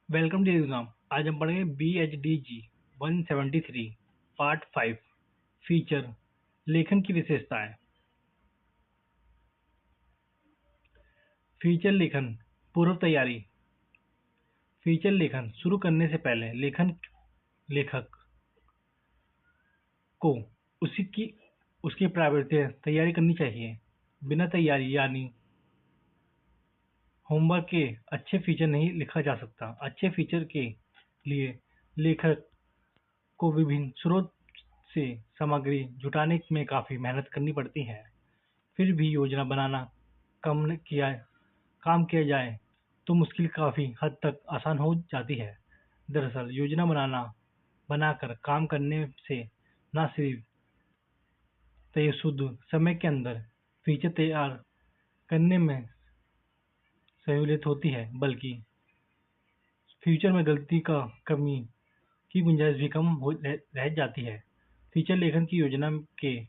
Welcome to exam. आज हम पढ़ेंगे BHDG 173 पार्ट 5 फीचर लेखन की विशेषताएं। फीचर लेखन पूर्व तैयारी। फीचर लेखन शुरू करने से पहले लेखक को उसकी प्रायोरिटी तैयारी करनी चाहिए। बिना तैयारी यानी होमवर्क के अच्छे फीचर नहीं लिखा जा सकता। अच्छे फीचर के लिए लेखक को विभिन्न स्रोत से सामग्री जुटाने में काफी मेहनत करनी पड़ती है। फिर भी योजना बनाना कम किया काम किया जाए तो मुश्किल काफी हद तक आसान हो जाती है। दरअसल योजना बनाकर काम करने से न सिर्फ तय शुद्ध समय के अंदर फीचर तैयार करने में सहूलियत होती है, बल्कि फ्यूचर में गलती का कमी की गुंजाइश भी कम रह जाती है। फीचर लेखन की योजना के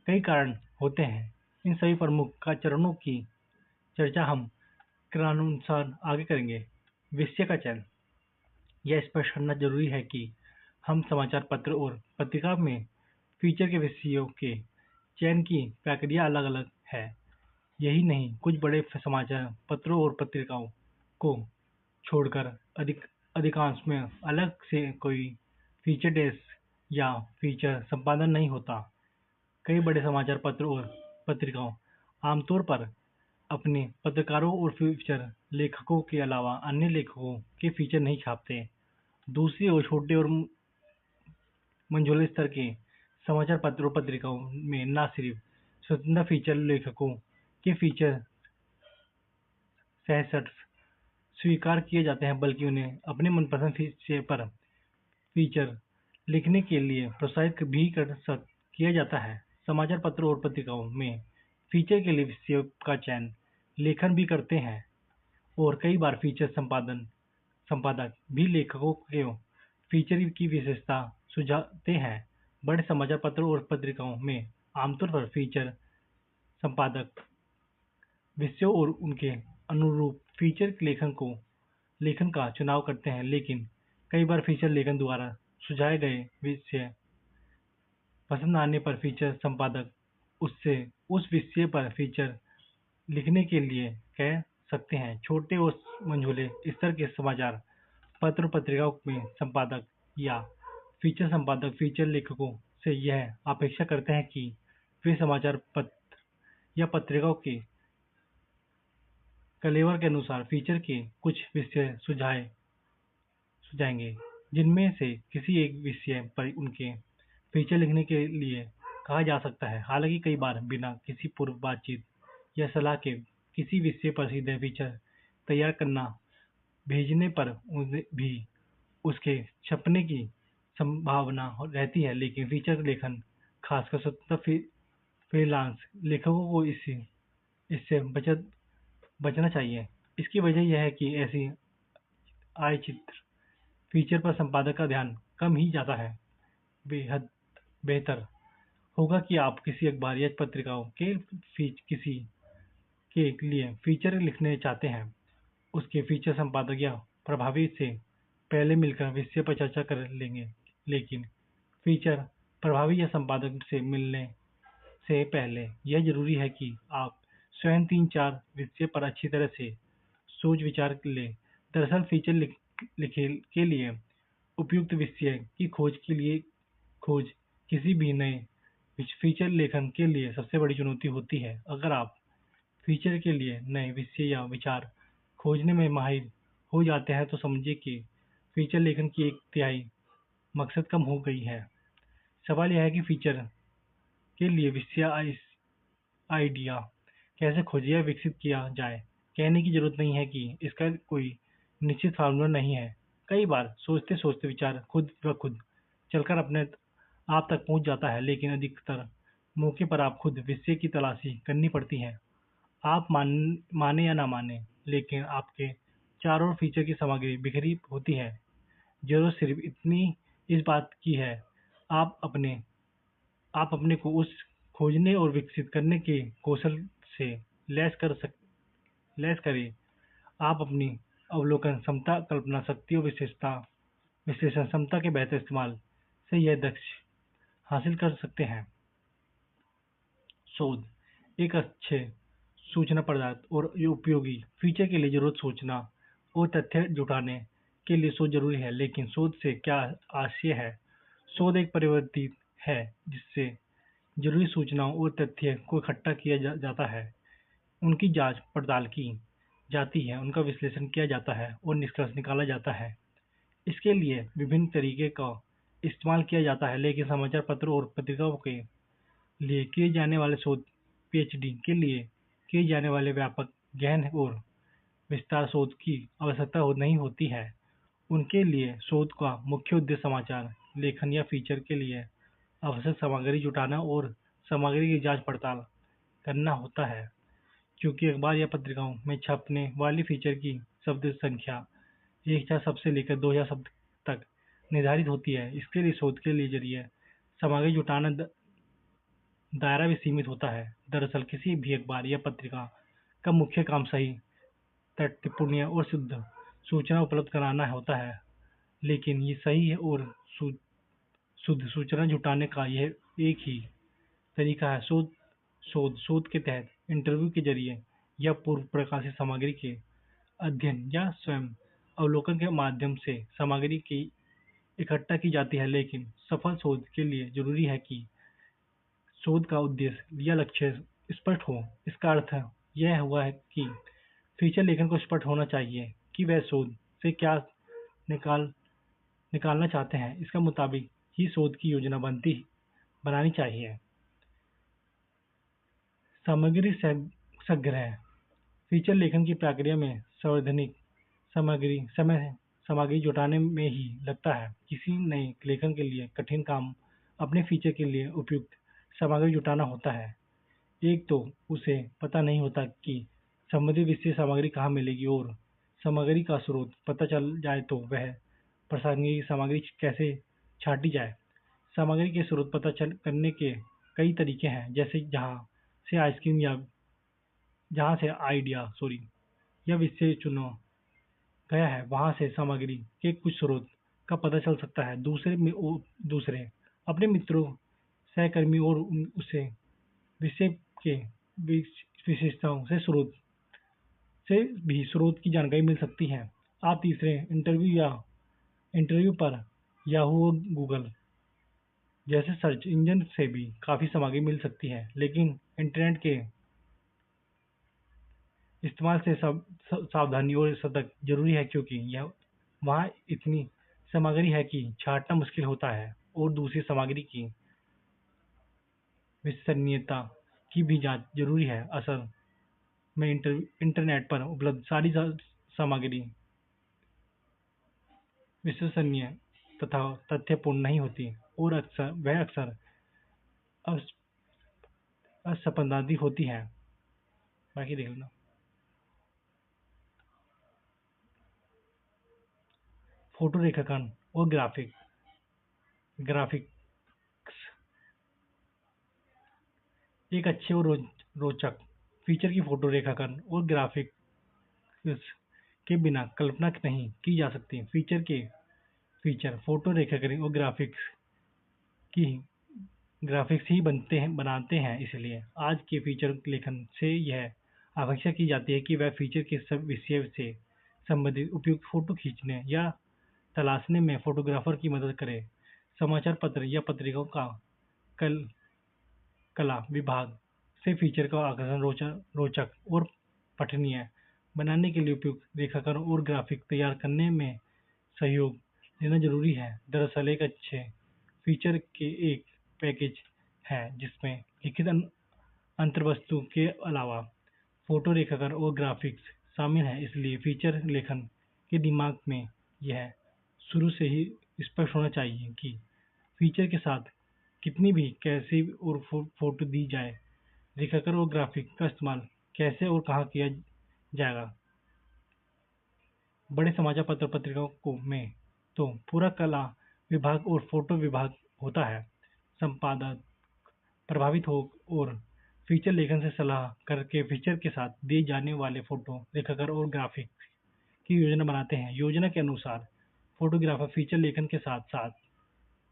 कई कारण होते हैं। इन सभी प्रमुख का चरणों की चर्चा हम क्रमानुसार आगे करेंगे। विषय का चयन। यह स्पष्ट करना जरूरी है कि हम समाचार पत्र और पत्रिका में फीचर के विषयों के चयन की प्रक्रिया अलग-अलग है। यही नहीं, कुछ बड़े समाचार पत्रों और पत्रिकाओं को छोड़कर अधिकांश में अलग से कोई फीचर डेस्क या फीचर संपादन नहीं होता। कई बड़े समाचार पत्र और पत्रिकाओं आमतौर पर अपने पत्रकारों और फीचर लेखकों के अलावा अन्य लेखकों के फीचर नहीं छापते। दूसरी ओर छोटे और मंझोले स्तर के समाचार पत्रों पत्रिकाओं में न सिर्फ स्वतंत्र फीचर लेखकों के फीचर सहर्ष स्वीकार किए जाते हैं, बल्कि उन्हें अपने मनपसंद विषय पर फीचर लिखने के लिए प्रोत्साहित भी किया जाता है। समाचार पत्रों और पत्रिकाओं में फीचर के लिए विषयों का चयन लेखन भी करते हैं और कई बार फीचर संपादक भी लेखकों को फीचर की विशेषता सुझाते हैं। बड़े समाचार पत्रों और पत्रिकाओं में आमतौर पर फीचर संपादक विषयों और उनके अनुरूप फीचर लेखन का चुनाव करते हैं, लेकिन कई बार फीचर लेखन द्वारा सुझाए गए विषय पसंद आने पर फीचर संपादक उससे उस विषय पर फीचर लिखने के लिए कह सकते हैं। छोटे और मंझोले स्तर के समाचार पत्र पत्रिकाओं में संपादक या फीचर संपादक फीचर लेखकों से यह अपेक्षा करते हैं कि वे समाचार पत्र या पत्रिकाओं के कलेवर के अनुसार फीचर के कुछ विषय सुझाएंगे, जिनमें से किसी एक विषय पर उनके फीचर लिखने के लिए कहा जा सकता है। हालांकि कई बार बिना किसी पूर्व बातचीत या सलाह के किसी विषय पर सीधे फीचर तैयार करना भेजने पर भी उसके छपने की संभावना रहती है, लेकिन फीचर लेखन, खासकर स्वतंत्र फ्रीलांस लेखकों को इससे बचना चाहिए। इसकी वजह यह है कि ऐसी आयचित्र फीचर पर संपादक का ध्यान कम ही जाता है। बेहद बेहतर होगा कि आप किसी अखबार या पत्रिकाओं के किसी के लिए फीचर लिखने चाहते हैं, उसके फीचर संपादक या प्रभावी से पहले मिलकर विषय पर चर्चा कर लेंगे। लेकिन फीचर प्रभावी या संपादक से मिलने से पहले यह जरूरी है कि आप स्वयं 3-4 विषय पर अच्छी तरह से सोच विचार लें। दरअसल फीचर लिखे के लिए उपयुक्त विषय की खोज किसी भी नए फीचर लेखन के लिए सबसे बड़ी चुनौती होती है। अगर आप फीचर के लिए नए विषय या विचार खोजने में माहिर हो जाते हैं तो समझिए कि फीचर लेखन की 1/3 मकसद कम हो गई है। सवाल यह है कि फीचर के लिए विषय आइडिया कैसे खोजें या विकसित किया जाए। कहने की जरूरत नहीं है कि इसका कोई निश्चित फार्मूला नहीं है। कई बार सोचते सोचते विचार खुद ब खुद चलकर अपने आप तक पहुंच जाता है, लेकिन अधिकतर मौके पर आप खुद विषय की तलाशी करनी पड़ती है। आप माने या ना माने, लेकिन आपके चारों ओर फीचर की सामग्री बिखरी होती है। जरूरत सिर्फ इतनी इस बात की है, आप अपने आप अपने को उस खोजने और विकसित करने के कौशल से लैस करें। आप अपनी अवलोकन क्षमता, कल्पना शक्ति और विश्लेषण क्षमता के बेहतर इस्तेमाल से यह दक्ष हासिल कर सकते हैं। शोध एक अच्छे सूचना पदार्थ और उपयोगी फीचर के लिए जरूरत सूचना और तथ्य जुटाने के लिए शोध जरूरी है। लेकिन शोध से क्या आशय है? शोध एक प्रवृत्ति है जिससे जरूरी सूचनाओं और तथ्य को इकट्ठा किया जाता है, उनकी जांच पड़ताल की जाती है, उनका विश्लेषण किया जाता है और निष्कर्ष निकाला जाता है। इसके लिए विभिन्न तरीके का इस्तेमाल किया जाता है, लेकिन समाचार पत्रों और पत्रिकाओं के लिए किए जाने वाले शोध, पीएचडी के लिए किए जाने वाले व्यापक, गहन और विस्तार शोध की आवश्यकता नहीं होती है। उनके लिए शोध का मुख्य उद्देश्य समाचार लेखन या फीचर के लिए आवश्यक सामग्री जुटाना और सामग्री की जांच पड़ताल करना होता है। क्योंकि अखबार या पत्रिकाओं में छपने वाली फीचर की शब्द संख्या 1000 शब्द से लेकर 2000 शब्द तक निर्धारित होती है, इसके लिए शोध के लिए जरिए सामग्री जुटाना दायरा भी सीमित होता है। दरअसल किसी भी अखबार या पत्रिका का मुख्य काम सही, तथ्यपूर्ण और शुद्ध सूचना उपलब्ध कराना होता है, लेकिन ये सही है और शुद्ध सूचना जुटाने का यह एक ही तरीका है। शोध के तहत इंटरव्यू के जरिए या पूर्व प्रकाशित सामग्री के अध्ययन या स्वयं अवलोकन के माध्यम से सामग्री की इकट्ठा की जाती है। लेकिन सफल शोध के लिए जरूरी है कि शोध का उद्देश्य या लक्ष्य स्पष्ट हो। इसका अर्थ यह हुआ है कि फीचर लेखन को स्पष्ट होना चाहिए कि वह शोध से क्या निकाल निकालना चाहते हैं। इसके मुताबिक ही शोध की योजना बनानी चाहिए। सामग्री संग्रह फीचर लेखन की प्रक्रिया में सार्वजनिक सामग्री जुटाने में ही लगता है। किसी नए लेखन के लिए कठिन काम अपने फीचर के लिए उपयुक्त सामग्री जुटाना होता है। एक तो उसे पता नहीं होता कि संबंधित विषय सामग्री कहाँ मिलेगी, और सामग्री का स्रोत पता चल जाए तो वह प्रासंगिक सामग्री कैसे छांटी जाए। सामग्री के स्रोत पता करने के कई तरीके हैं, जैसे जहाँ से आइडिया या विषय चुना गया है वहाँ से सामग्री के कुछ स्रोत का पता चल सकता है। दूसरे अपने मित्रों, सहकर्मी और उसे विषय के विशेषताओं से भी स्रोत की जानकारी मिल सकती है। आप तीसरे इंटरव्यू पर याहू और गूगल जैसे सर्च इंजन से भी काफी सामग्री मिल सकती है, लेकिन इंटरनेट के इस्तेमाल से सावधानी और सतर्क जरूरी है, क्योंकि यह वहाँ इतनी सामग्री है कि छांटना मुश्किल होता है और दूसरी सामग्री की विश्वसनीयता की भी जांच जरूरी है। असल में इंटरनेट पर उपलब्ध सारी सामग्री विश्वसनीय तथा तथ्यपूर्ण नहीं होती और अक्सर असंपादित होती है। बाकी देख लेना। फोटो रेखांकन और ग्राफिक्स एक अच्छे और रोचक फीचर की फोटो रेखांकन और ग्राफिक्स के बिना कल्पना नहीं की जा सकती। फीचर फोटो रेखांकन और ग्राफिक्स ही बनाते हैं। इसलिए आज के फीचर लेखन से यह अपेक्षा की जाती है कि वह फीचर के सब विषय से संबंधित उपयुक्त फोटो खींचने या तलाशने में फोटोग्राफर की मदद करे। समाचार पत्र या पत्रिकाओं का कला विभाग से फीचर का आकर्षण रोचक और पठनीय बनाने के लिए उपयुक्त रेखांकन और ग्राफिक तैयार करने में सहयोग लेना जरूरी है। दरअसल एक अच्छे फीचर के एक पैकेज है जिसमें लिखित अंतर्वस्तु के अलावा फोटो रेखांकन और ग्राफिक्स शामिल है। इसलिए फीचर लेखन के दिमाग में यह शुरू से ही स्पष्ट होना चाहिए कि फीचर के साथ कितनी भी कैसे और फोटो दी जाए, रेखांकन और ग्राफिक का इस्तेमाल कैसे और कहाँ किया जाएगा। बड़े समाचार पत्र पत्रिकाओं में तो पूरा कला विभाग और फोटो विभाग होता है। संपादक प्रभावित हो और फीचर लेखन से सलाह करके फीचर के साथ दिए जाने वाले फोटो रेखांकन और ग्राफिक्स की योजना बनाते हैं। योजना के अनुसार फोटोग्राफर फीचर लेखन के साथ साथ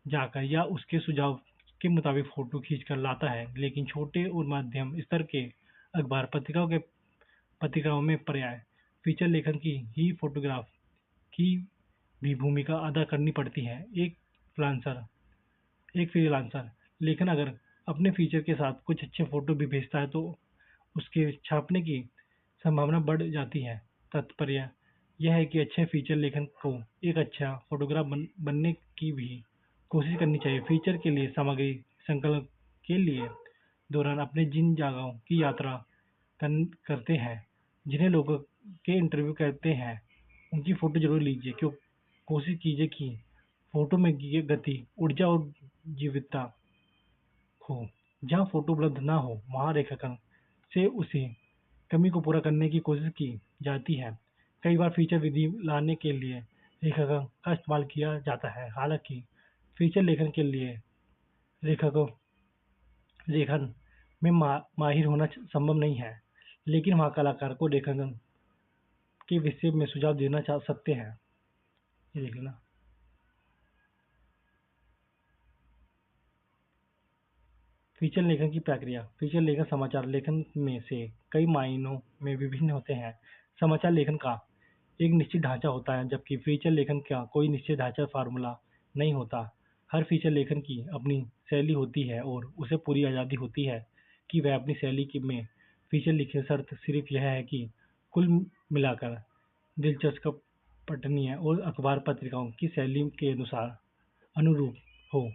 जाकर या उसके सुझाव के मुताबिक फोटो खींचकर लाता है, लेकिन छोटे और मध्यम स्तर के अखबार पत्रिकाओं में पर्याय फीचर लेखन की ही फोटोग्राफ की भी भूमिका अदा करनी पड़ती है। फ्रीलांसर एक फ्रीलांसर लेखन अगर अपने फीचर के साथ कुछ अच्छे फोटो भी भेजता है तो उसके छापने की संभावना बढ़ जाती है। तात्पर्य यह है कि अच्छे फीचर लेखन को एक अच्छा फोटोग्राफ बनने की भी कोशिश करनी चाहिए। फीचर के लिए सामग्री संकलन के लिए दौरान अपने जिन जगहों की यात्रा करते हैं, जिन्हें लोगों के इंटरव्यू करते हैं, उनकी फोटो जरूर लीजिए। क्यों कोशिश कीजिए कि फोटो में गति, ऊर्जा और जीवंतता हो। जहाँ फोटो उपलब्ध ना हो वहाँ रेखांकन से उसी कमी को पूरा करने की कोशिश की जाती है। कई बार फीचर विधि लाने के लिए रेखांकन का इस्तेमाल किया जाता है। हालांकि फीचर लेखन के लिए रेखांकन लेखन में माहिर होना संभव नहीं है, लेकिन वहाँ कलाकार को रेखांकन के विषय में सुझाव देना चाह सकते हैं। ये देख लेना। फीचर लेखन की प्रक्रिया। फीचर लेखन समाचार लेखन में से कई मायनों में विभिन्न होते हैं। समाचार लेखन का एक निश्चित ढांचा होता है, जबकि फीचर लेखन का कोई निश्चित ढांचा फार्मूला नहीं होता। हर फीचर लेखन की अपनी शैली होती है और उसे पूरी आज़ादी होती है कि वह अपनी शैली में फीचर लिखे। शर्त सिर्फ यह है कि कुल मिलाकर दिलचस्प, पठनीय और अखबार पत्रिकाओं की शैली के अनुरूप हो।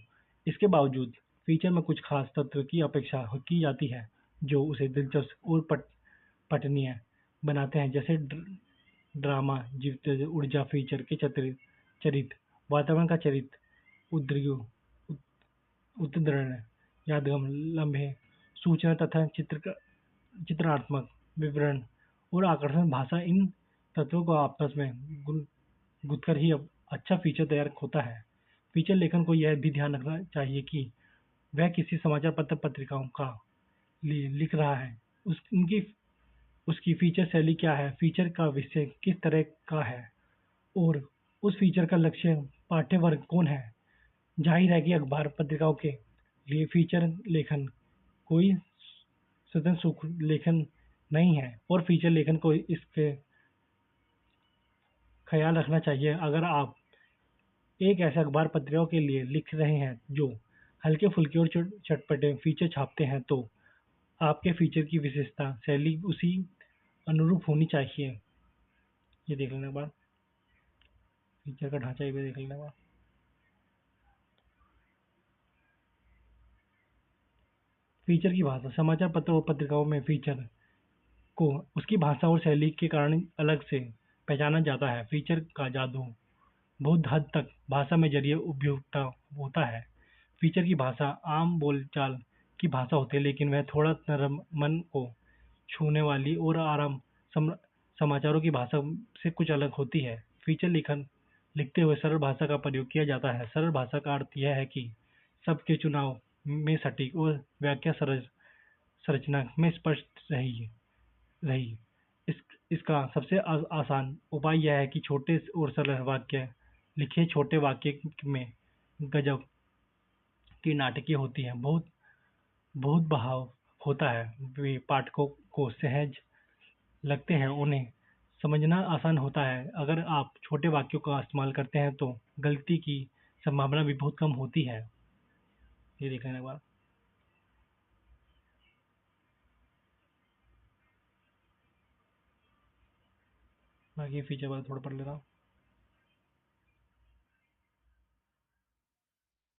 इसके बावजूद फीचर में कुछ खास तत्व की अपेक्षा की जाती है जो उसे दिलचस्प और पठनीय बनाते हैं, जैसे ड्रामा, जीवंत ऊर्जा, फीचर के चरित्र, वातावरण का चरित्र, उद्ग्र उद्धरण, यादगम, लम्हे, सूचना तथा चित्रणात्मक विवरण और आकर्षक भाषा। इन तत्वों को आपस में गुंथकर ही अच्छा फीचर तैयार होता है। फीचर लेखन को यह भी ध्यान रखना चाहिए कि वह किसी समाचार पत्र पत्रिकाओं का लिख रहा है, उनकी उसकी फीचर शैली क्या है, फीचर का विषय किस तरह का है और उस फीचर का लक्ष्य पाठ्य वर्ग कौन है। जाहिर है कि अखबार पत्रिकाओं के लिए फीचर लेखन कोई स्वतंत्र सुख लेखन नहीं है और फीचर लेखन को इसके ख्याल रखना चाहिए। अगर आप एक ऐसे अखबार पत्रिकाओं के लिए लिख रहे हैं जो हल्के फुल्के और चटपटे फीचर छापते हैं, तो आपके फीचर की विशेषता शैली उसी अनुरूप होनी चाहिए। ये देख लेने के बाद फीचर का ढांचा ये भी देख लेने के बाद फीचर की भाषा। समाचार पत्र और पत्रिकाओं में फीचर को उसकी भाषा और शैली के कारण अलग से पहचाना जाता है। फीचर का जादू बहुत हद तक भाषा में जरिए उपयुक्ता होता है। फीचर की भाषा आम बोलचाल की भाषा होती है, लेकिन वह थोड़ा नरम, मन को छूने वाली और समाचारों की भाषा से कुछ अलग होती है। फीचर लेखन लिखते हुए सरल भाषा का प्रयोग किया जाता है। सरल भाषा का अर्थ यह है कि शब्द के चुनाव में सटीक और व्याख्या संरचना में स्पष्ट रही। इस इसका सबसे आसान उपाय यह है कि छोटे और सरल वाक्य लिखे। छोटे वाक्य में गजब की नाटकीय होती है, बहुत बहुत बहाव होता है, वे पाठकों को सहज लगते हैं, उन्हें समझना आसान होता है। अगर आप छोटे वाक्यों का इस्तेमाल करते हैं तो गलती की संभावना भी बहुत कम होती है। ये देखने के बाद बाकी फीचर बाद थोड़ा पढ़ ले रहा हूँ।